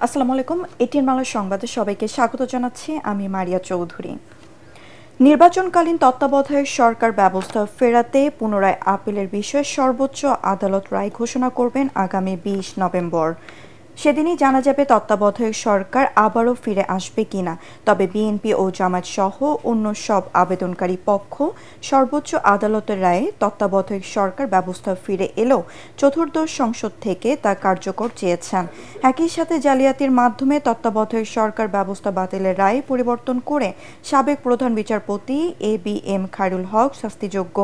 আসসালামু আলাইকুম। এটিএন বাংলা সংবাদে সবাইকে স্বাগত জানাচ্ছি। আমি মারিয়া চৌধুরী। নির্বাচনকালীন তত্ত্বাবধায়ক সরকার ব্যবস্থা ফেরাতে পুনরায় আপিলের বিষয়ে সর্বোচ্চ আদালত রায় ঘোষণা করবেন আগামী ২০ নভেম্বর। সেদিনই জানা যাবে তত্ত্বাবধায়ক সরকার আবারও ফিরে আসবে কিনা। তবে বিএনপি ও জামায়াত সহ অন্য সব আবেদনকারী পক্ষ সর্বোচ্চ আদালতের রায়ে তত্ত্বাবধায়ক সরকার ব্যবস্থা ফিরে এলেও চতুর্দশ সংসদ থেকে তা কার্যকর চেয়েছেন। একই সাথে জালিয়াতির মাধ্যমে তত্ত্বাবধায়ক সরকার ব্যবস্থা বাতিলের রায় পরিবর্তন করে সাবেক প্রধান বিচারপতি এবিএম খায়রুল হক শাস্তিযোগ্য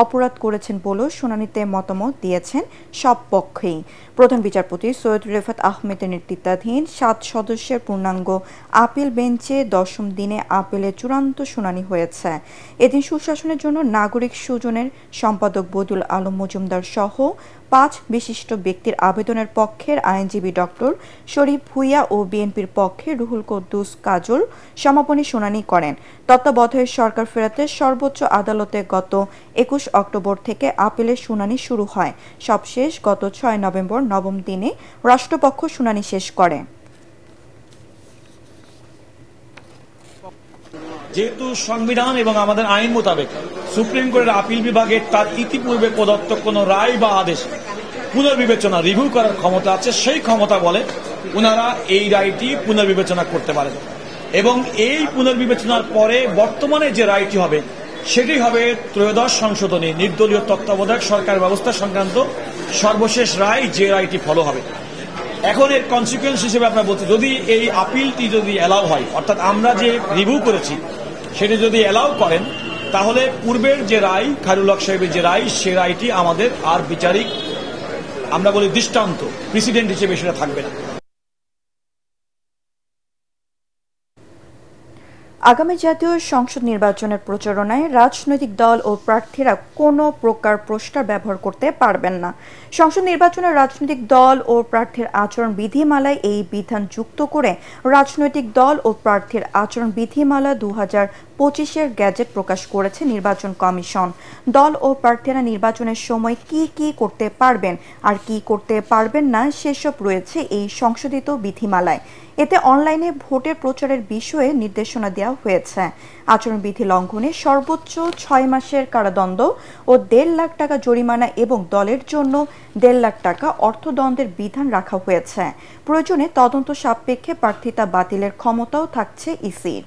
অপরাধ করেছেন বলেও শুনানিতে মতামত দিয়েছেন সব পক্ষেই। প্রধান বিচারপতি সৈয়দ রেফাত আহমেদের নেতৃত্বাধীন ৭ সদস্যের পূর্ণাঙ্গ আপিল বেঞ্চে ১০ম দিনে আপিলের চূড়ান্ত শুনানি হয়েছে। এদিন সুশাসনের জন্য নাগরিক সুজনের সম্পাদক বদিউল আলম মজুমদার সহ ৫ বিশিষ্ট ব্যক্তির আবেদনের পক্ষের আইনজীবী ডক্টর শরীফ ভূঁইয়া ও বিএনপির পক্ষে রুহুল কুদ্দুস কাজল সমাপনী শুনানি করেন। তত্ত্বাবধায়ক সরকার ফেরাতে সর্বোচ্চ আদালতে গত ২১ অক্টোবর থেকে আপিলের শুনানি শুরু হয়। সবশেষ গত ৬ নভেম্বর ৯ম দিনে রাষ্ট্রপক্ষ শুনানি শেষ করে। যেহেতু সংবিধান এবং আমাদের আইন মোতাবেক সুপ্রিম কোর্টের আপিল বিভাগের তার ইতিপূর্বে প্রদত্ত কোনো রায় বা আদেশ পুনর্বিবেচনা রিভিউ করার ক্ষমতা আছে, সেই ক্ষমতা বলে ওনারা এই রায়টি পুনর্বিবেচনা করতে পারেন এবং এই পুনর্বিবেচনার পরে বর্তমানে যে রায়টি হবে সেটি হবে ত্রয়োদশ সংশোধনী নির্দলীয় তত্ত্বাবধায়ক সরকার ব্যবস্থা সংক্রান্ত সর্বশেষ রায়, যে রায়টি ফলো হবে। এখন এর কনসিকুয়েন্স হিসেবে আপনারা বলতে, যদি এই আপিলটি যদি অ্যালাউ হয়, অর্থাৎ আমরা যে রিভিউ করেছি সেটি যদি অ্যালাউ করেন, তাহলে পূর্বের যে রায় খায়রুল হক সাহেবের যে রায়, সে রায়টি আমাদের আর বিচারিক আমরা বলি দৃষ্টান্ত প্রেসিডেন্ট হিসেবে সেটা থাকবে না। আগামী জাতীয় সংসদ নির্বাচনের প্রচারণায় রাজনৈতিক দল ও প্রার্থীরা কোনো প্রকার পোস্টার ব্যবহার করতে পারবেন না। সংসদ নির্বাচনের রাজনৈতিক দল ও প্রার্থীর আচরণ বিধিমালায় এই বিধান যুক্ত করে রাজনৈতিক দল ও প্রার্থীর আচরণ বিধিমালা ২০২৫-এর গ্যাজেট প্রকাশ করেছে নির্বাচন কমিশন। দল ও প্রার্থীরা নির্বাচনের সময় কি কি করতে পারবেন আর কি করতে পারবেন না সেসব রয়েছে এই সংশোধিত বিধিমালায়। এতে অনলাইনে ভোটের প্রচারের বিষয়ে নির্দেশনা দেওয়া হয়েছে। আচরণবিধি লঙ্ঘনে সর্বোচ্চ ৬ মাসের কারাদণ্ড ও ১.৫ লাখ টাকা জরিমানা এবং দলের জন্য ১.৫ লাখ টাকা অর্থদণ্ডের বিধান রাখা হয়েছে। প্রয়োজনে তদন্ত সাপেক্ষে প্রার্থিতা বাতিলের ক্ষমতাও থাকছে ইসির।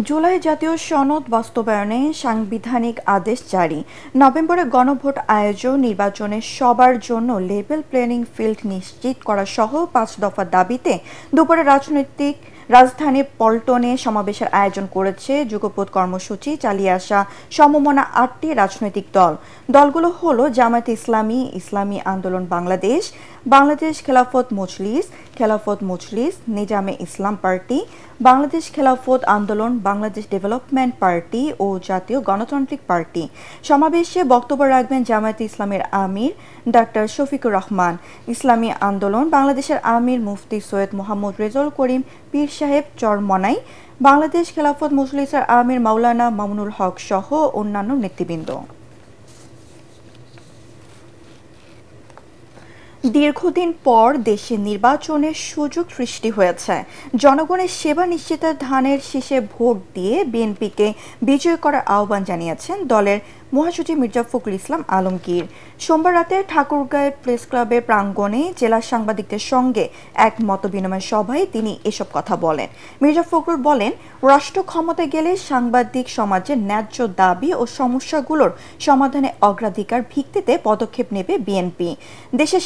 জুলাই জাতীয় সনদ বাস্তবায়নে সাংবিধানিক আদেশ জারি। নভেম্বরে গণভোট আয়োজন, নির্বাচনে সবার জন্য লেভেল প্লেইং ফিল্ড নিশ্চিত করা সহ ৫ দফা দাবিতে দুপুরে রাজধানীর পল্টনে সমাবেশের আয়োজন করেছে যুগপৎ কর্মসূচি চালিয়ে আসা সমমনা ৮টি রাজনৈতিক দল। দলগুলো হলো জামায়াত ইসলামী, ইসলামী আন্দোলন বাংলাদেশ, বাংলাদেশ খেলাফত মজলিস, নিজামে ইসলাম পার্টি, বাংলাদেশ খেলাফত আন্দোলন, বাংলাদেশ ডেভেলপমেন্ট পার্টি ও জাতীয় গণতান্ত্রিক পার্টি। সমাবেশে বক্তব্য রাখবেন জামায়াত ইসলামের আমির ডাক্তার শফিকুর রহমান, ইসলামী আন্দোলন বাংলাদেশের আমির মুফতি সৈয়দ মোহাম্মদ রেজাউল করিম পীর সাহেব চরমনাই, বাংলাদেশ খেলাফত মজলিসের আমির মাওলানা মামুনুল হক সহ অন্যান্য নেতৃবৃন্দ। দীর্ঘদিন পর দেশে নির্বাচনের সুযোগ সৃষ্টি হয়েছে। জনগণের সেবা নিশ্চিতে ধানের শীষে ভোট দিয়ে বিএনপিকে বিজয় করার আহ্বান জানিয়েছেন দলের মহাসচিব মির্জা ফখরুল ইসলাম আলমগীর। সোমবার রাতে ঠাকুরগাঁও প্রেস ক্লাবের প্রাঙ্গণে জেলা সাংবাদিকদের সঙ্গে এক মতবিনিময় সভায় তিনি এসব কথা বলেন। মির্জা ফখরুল বলেন, রাষ্ট্র ক্ষমতায় গেলে সাংবাদিক সমাজের ন্যায্য দাবি ও সমস্যাগুলোর সমাধানে অগ্রাধিকার ভিত্তিতে পদক্ষেপ নেবে বিএনপি। দেশে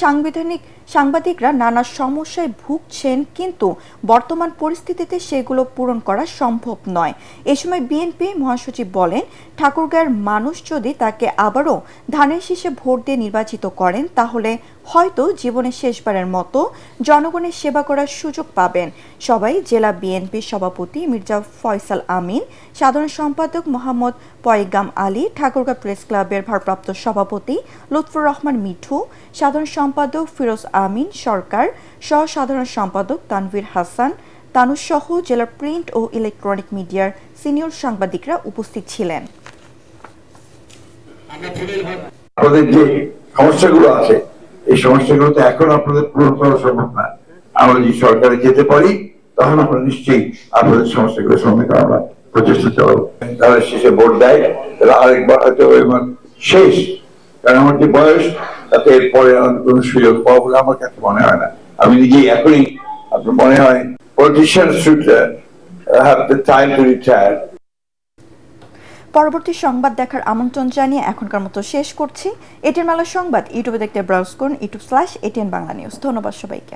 সাংবাদিকরা নানা সমস্যায় ভুগছেন, কিন্তু বর্তমান পরিস্থিতিতে সেগুলো পূরণ করা সম্ভব নয়। এ সময় বিএনপি মহাসচিব বলেন, ঠাকুরগাঁওয়ের মানুষ যদি তাকে আবারও ধানের শীষে ভোট দিয়ে নির্বাচিত করেন তাহলে হয়তো জীবনের শেষবারের মতো জনগণের সেবা করার সুযোগ পাবেন। সবাই জেলা বিএনপির সভাপতি মির্জা ফয়সাল আমিন, সাধারণ সম্পাদক মোহাম্মদ পয়গাম আলী, ঠাকুরগাঁও প্রেস ক্লাবের ভারপ্রাপ্ত সভাপতি লুৎফুর রহমান মিঠু, সাধারণ সম্পাদক ফিরোজ আমিন সরকার, সহ সাধারণ সম্পাদক তানভীর হাসান তানুস সহ জেলার প্রিন্ট ও ইলেকট্রনিক মিডিয়ার সিনিয়র সাংবাদিকরা উপস্থিত ছিলেন। আপনাদের যে সমস্যাগুলো আছে এই সমস্যাগুলো তো এখন আপনাদের পূরণ করা সম্ভব না। আমরা যদি সরকারে যেতে পারি তখন আমরা নিশ্চয়ই আপনাদের সমস্যাগুলো সমাধান আমরা প্রচেষ্টা চালাবো। তারা শেষে ভোট দেয়, তারা আরেকবার হয়তো শেষ, কারণ আমার যে বয়স তাতে এরপরে কোন সুযোগ পাওয়া বলে আমার কাছে মনে হয় না। আমি নিজেই এখনই আপনার মনে হয় politicians should have the time to retire. পরবর্তী সংবাদ দেখার আমন্ত্রণ জানিয়ে এখনকার মতো শেষ করছি। এটিএন বাংলা সংবাদ ইউটিউবে দেখতে ব্রাউজ করুন youtube/ATN Bangla News। ধন্যবাদ সবাইকে।